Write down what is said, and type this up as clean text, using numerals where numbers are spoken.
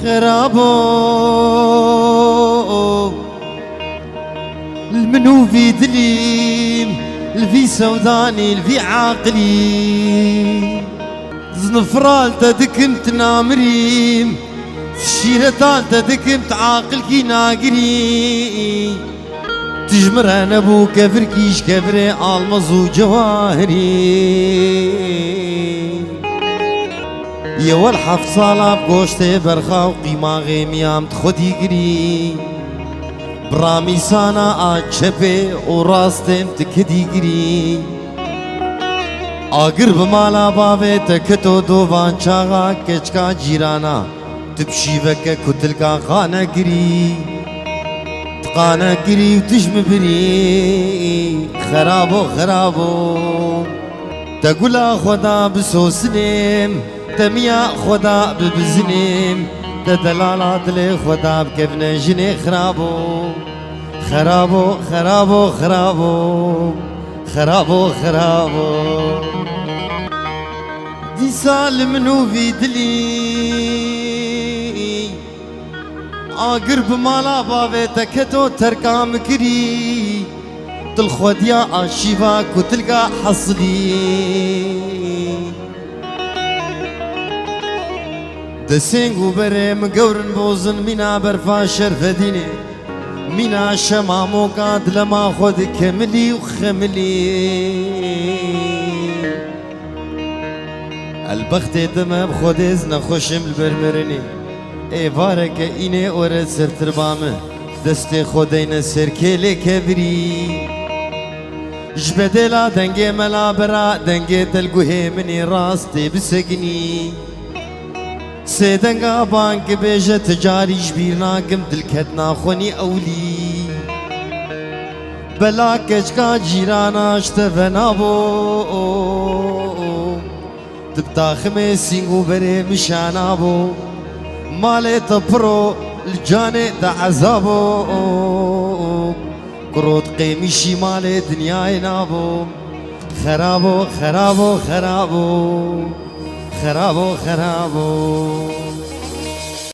خرابو المنو في دليم الفي سوداني الفي عاقلي زنفرال تدكمت نامريم الشيرة تدكمت عاقل كي ناقري تجمر انا بو كفر كيش كفر المزو جواهري يا والحف صالة بقوشت برخا وقيمة غيميام تخدي قري برامي سانا آتشبه وراستم تكدي قري آگر بمالا باوه تکتو دووان چاغا کچکا جیرانا تبشی وکه کتلکا خانه گری تقانه گری و تجم بری خرابو خرابو تقولا خدا بسوسنم تمیا خدا ببزنم تدلالات لی خدا بکفن جنی خرابو خرابو خرابو خرابو خرابو خرابو دي سال منو في دلي اقرب مالا بابي تكتو تركا مكري تلخوديا عشيفا كتلقى حصلي دسينغو بري مقورن بوزن منا برفا شرفديني منا شمامو قاد لما خود كملي وخملي البخت دم بخود ازنا خوشم البرمرني اي بارك اینه اور سر تربامه دست خودین سر کلی کبری جبدلا دنگه ملا برا دنگه دلگوه منی راستی بسگنی سيدنگا بانك بيجة تجاري جبيرنا قم دلكتنا خوني أولي بلا كجكا جيرانا اشتفنا بو تبتا خميسينغو بري مشانا بو مالي تبرو الجاني تعذابو كروت قيمشي مالي دنياي نابو خرابو خرابو خرابو خرابو خرابو